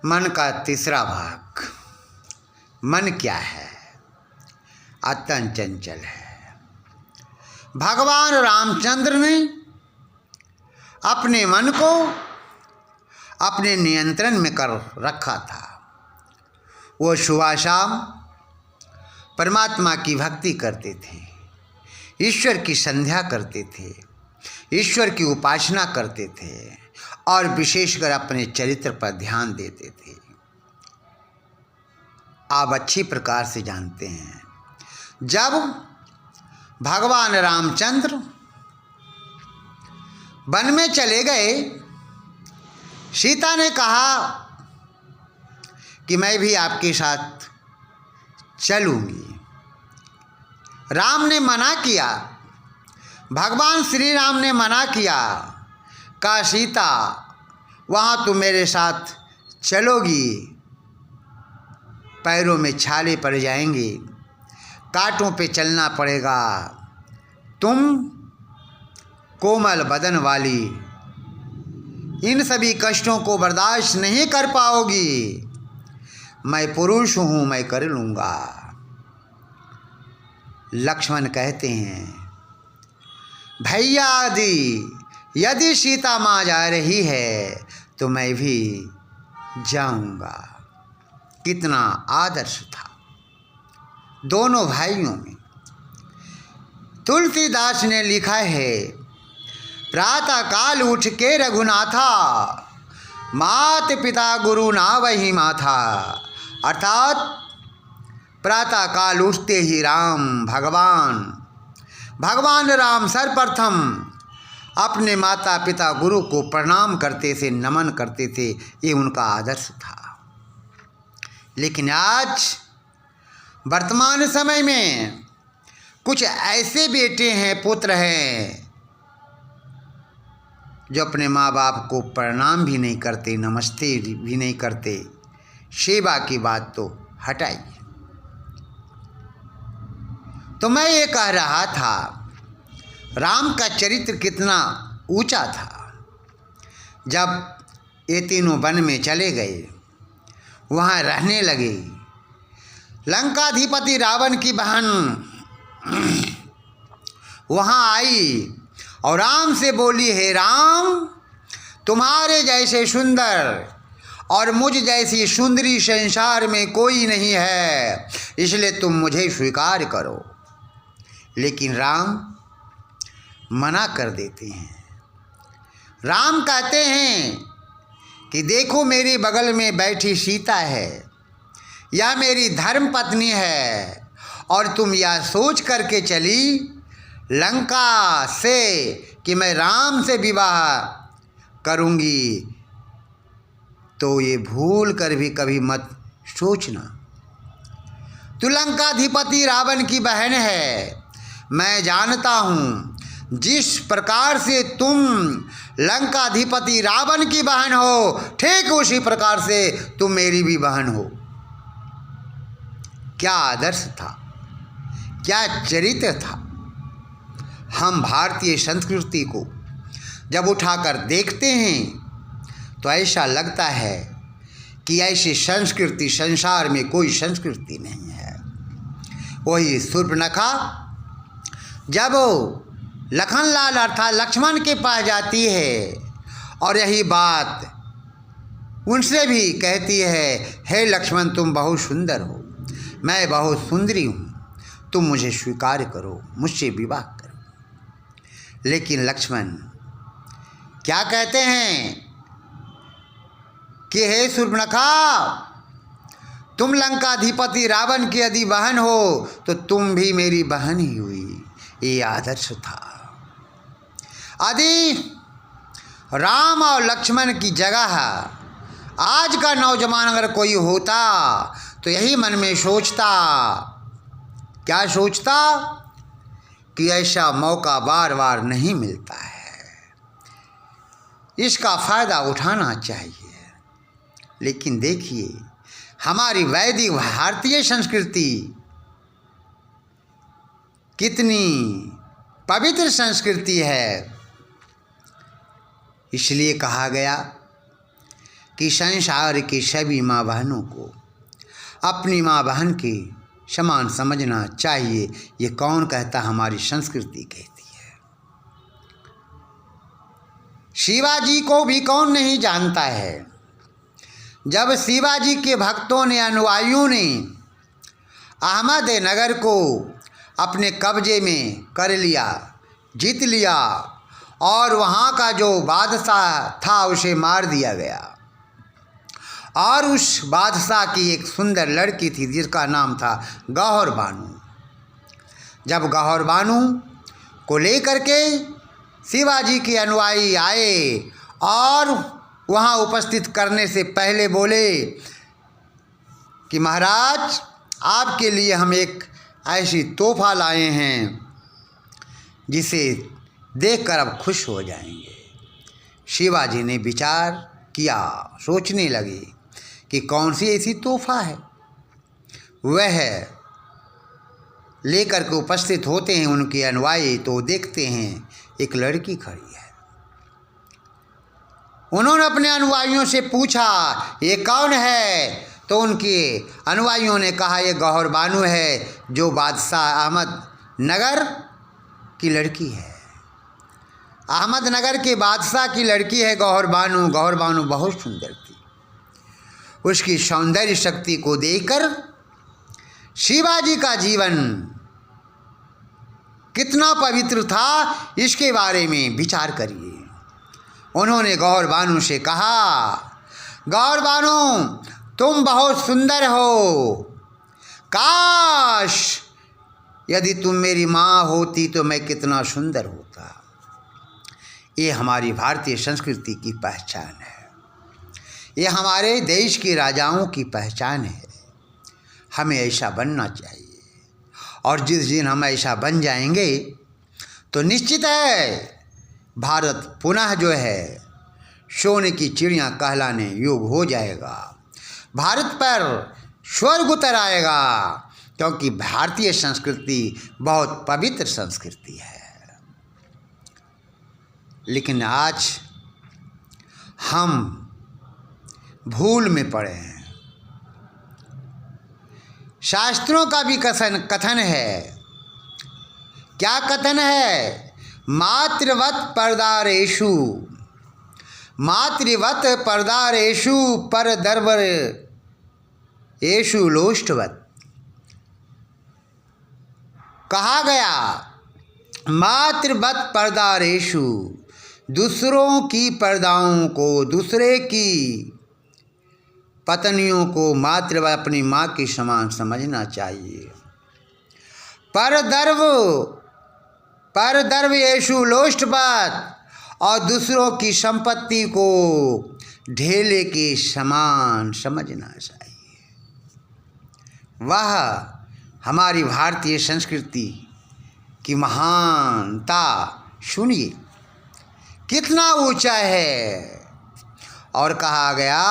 मन का तीसरा भाग। मन क्या है? अत्यंत चंचल है। भगवान रामचंद्र ने अपने मन को अपने नियंत्रण में कर रखा था। वो सुबह शाम परमात्मा की भक्ति करते थे, ईश्वर की संध्या करते थे, ईश्वर की उपासना करते थे और विशेषकर अपने चरित्र पर ध्यान देते थे। आप अच्छी प्रकार से जानते हैं, जब भगवान रामचंद्र वन में चले गए, सीता ने कहा कि मैं भी आपके साथ चलूंगी। राम ने मना किया, भगवान श्री राम ने मना किया, कहा सीता वहाँ तुम मेरे साथ चलोगी, पैरों में छाले पड़ जाएंगे, कांटों पे चलना पड़ेगा, तुम कोमल बदन वाली इन सभी कष्टों को बर्दाश्त नहीं कर पाओगी। मैं पुरुष हूँ, मैं कर लूँगा। लक्ष्मण कहते हैं, भैया यदि सीता माँ जा रही है तो मैं भी जाऊँगा। कितना आदर्श था दोनों भाइयों में। तुलसीदास ने लिखा है, प्रातः काल उठ के रघुनाथा, मात पिता गुरु ना वही माथा। अर्थात प्रातः काल उठते ही भगवान राम सर्वप्रथम अपने माता पिता गुरु को प्रणाम करते थे, नमन करते थे। ये उनका आदर्श था। लेकिन आज वर्तमान समय में कुछ ऐसे बेटे हैं, पुत्र हैं, जो अपने माँ बाप को प्रणाम भी नहीं करते, नमस्ते भी नहीं करते। सेवा की बात तो हटाइए। तो मैं ये कह रहा था, राम का चरित्र कितना ऊंचा था। जब ये तीनों वन में चले गए, वहाँ रहने लगे, लंकाधिपति रावण की बहन वहाँ आई और राम से बोली, हे राम, तुम्हारे जैसे सुंदर और मुझ जैसी सुंदरी संसार में कोई नहीं है, इसलिए तुम मुझे स्वीकार करो। लेकिन राम मना कर देते हैं। राम कहते हैं कि देखो मेरे बगल में बैठी सीता है, यह मेरी धर्म पत्नी है, और तुम यह सोच करके चली लंका से कि मैं राम से विवाह करूंगी, तो ये भूल कर भी कभी मत सोचना। तू लंकाधिपति रावण की बहन है। मैं जानता हूँ, जिस प्रकार से तुम लंकाधिपति रावण की बहन हो, ठीक उसी प्रकार से तुम मेरी भी बहन हो। क्या आदर्श था, क्या चरित्र था। हम भारतीय संस्कृति को जब उठाकर देखते हैं तो ऐसा लगता है कि ऐसी संस्कृति संसार में कोई संस्कृति नहीं है। वही शूर्पणखा जब लखनलाल अर्थात लक्ष्मण के पास जाती है और यही बात उनसे भी कहती है, हे लक्ष्मण, तुम बहुत सुंदर हो, मैं बहुत सुंदरी हूँ, तुम मुझे स्वीकार करो, मुझसे विवाह करो। लेकिन लक्ष्मण क्या कहते हैं कि हे शूर्पणखा, तुम लंकाधिपति रावण की यदि बहन हो तो तुम भी मेरी बहन ही हुई। ये आदर्श था। यदि राम और लक्ष्मण की जगह आज का नौजवान अगर कोई होता तो यही मन में सोचता, क्या सोचता, कि ऐसा मौका बार बार नहीं मिलता है, इसका फ़ायदा उठाना चाहिए। लेकिन देखिए, हमारी वैदिक भारतीय संस्कृति कितनी पवित्र संस्कृति है। इसलिए कहा गया कि संसार के सभी माँ बहनों को अपनी माँ बहन के समान समझना चाहिए। ये कौन कहता? हमारी संस्कृति कहती है। शिवाजी को भी कौन नहीं जानता है। जब शिवाजी के भक्तों ने, अनुयायियों ने अहमदनगर को अपने कब्जे में कर लिया, जीत लिया, और वहाँ का जो बादशाह था उसे मार दिया गया, और उस बादशाह की एक सुंदर लड़की थी जिसका नाम था गौहर बानो। जब गौहर बानो को लेकर के शिवाजी के अनुयायी आए और वहाँ उपस्थित करने से पहले बोले कि महाराज, आपके लिए हम एक ऐसी तोहफा लाए हैं जिसे देखकर अब खुश हो जाएंगे। शिवाजी ने विचार किया, सोचने लगे कि कौन सी ऐसी तोहफा है। वह लेकर के उपस्थित होते हैं उनके अनुयायी, तो देखते हैं एक लड़की खड़ी है। उन्होंने अपने अनुयायियों से पूछा, ये कौन है? तो उनके अनुयायियों ने कहा, ये गौहर बानो है, जो बादशाह अहमदनगर की लड़की है। अहमदनगर के बादशाह की लड़की है गौहर बानो। गौहर बानो बहुत सुंदर थी। उसकी सौंदर्य शक्ति को देखकर शिवाजी का जीवन कितना पवित्र था, इसके बारे में विचार करिए। उन्होंने गौहर बानो से कहा, गौहर बानो, तुम बहुत सुंदर हो। काश यदि तुम मेरी माँ होती तो मैं कितना सुंदर होता। ये हमारी भारतीय संस्कृति की पहचान है। ये हमारे देश के राजाओं की पहचान है। हमें ऐसा बनना चाहिए, और जिस दिन हम ऐसा बन जाएंगे तो निश्चित है भारत पुनः जो है सोने की चिड़िया कहलाने योग्य हो जाएगा। भारत पर स्वर्ग उतर आएगा, क्योंकि भारतीय संस्कृति बहुत पवित्र संस्कृति है। लेकिन आज हम भूल में पड़े हैं। शास्त्रों का भी कथन है। क्या कथन है? मातृवत परदारेषु, मातृवत परदारेषु पर दर्वर येषु लोष्टवत। कहा गया, मातृवत परदारेषु, दूसरों की पर्दाओं को, दूसरे की पत्नियों को मातृवत, अपनी माँ के समान समझना चाहिए। परदर्व येषु लोष्टवत, और दूसरों की संपत्ति को ढेले के समान समझना चाहिए। वह हमारी भारतीय संस्कृति की महानता सुनिए, कितना ऊंचा है। और कहा गया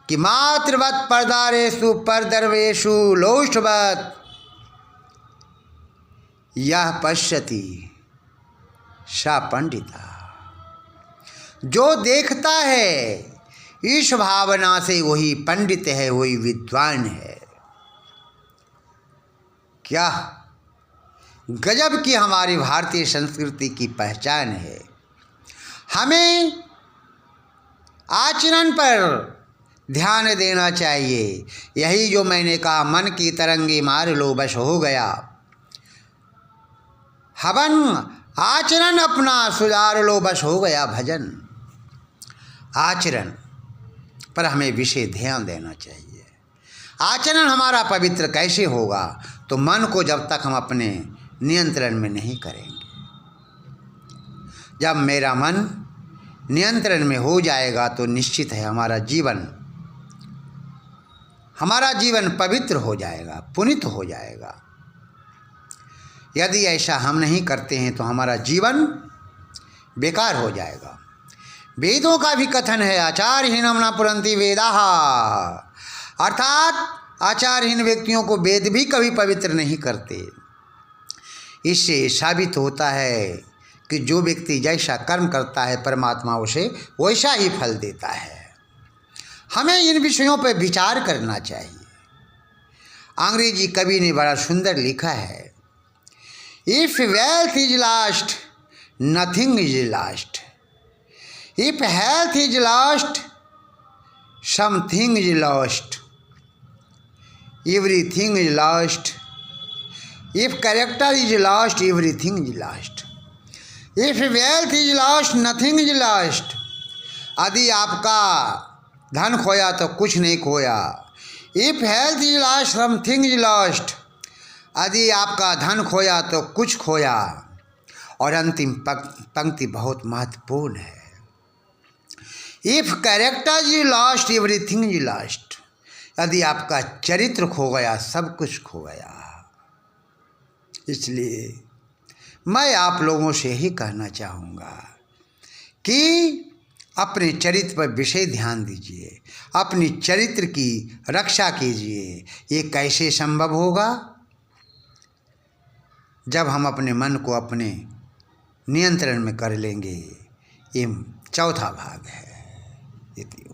कि मातृवत परदारेषु परदर्वेषु लोष्टवत यह पश्यति सा पंडिता। जो देखता है इस भावना से वही पंडित है, वही विद्वान है। क्या गजब की हमारी भारतीय संस्कृति की पहचान है। हमें आचरण पर ध्यान देना चाहिए। यही जो मैंने कहा, मन की तरंगे मार लो बस हो गया। हवन आचरण अपना सुधार लो बस हो गया भजन। आचरण पर हमें विशेष ध्यान देना चाहिए। आचरण हमारा पवित्र कैसे होगा? तो मन को जब तक हम अपने नियंत्रण में नहीं करेंगे। जब मेरा मन नियंत्रण में हो जाएगा तो निश्चित है हमारा जीवन पवित्र हो जाएगा, पुनीत हो जाएगा। यदि ऐसा हम नहीं करते हैं तो हमारा जीवन बेकार हो जाएगा। वेदों का भी कथन है, आचारहीनम न पुरंति वेदाः, अर्थात आचारहीन व्यक्तियों को वेद भी कभी पवित्र नहीं करते। इससे साबित होता है कि जो व्यक्ति जैसा कर्म करता है परमात्मा उसे वैसा ही फल देता है। हमें इन विषयों पर विचार करना चाहिए। अंग्रेजी कवि ने बड़ा सुंदर लिखा है, if wealth is last nothing is last, if health is last something is lost, everything is last, if character is last everything is last, if wealth is last nothing is last, यदि आपका धन खोया तो कुछ नहीं खोया, if health is last something is lost, यदि आपका धन खोया तो कुछ खोया। और अंतिम पंक्ति बहुत महत्वपूर्ण है, if character is lost everything is lost, यदि आपका चरित्र खो गया सब कुछ खो गया। इसलिए मैं आप लोगों से ही कहना चाहूँगा कि अपने चरित्र पर विशेष ध्यान दीजिए, अपनी चरित्र की रक्षा कीजिए। ये कैसे संभव होगा? जब हम अपने मन को अपने नियंत्रण में कर लेंगे। ये चौथा भाग है। इति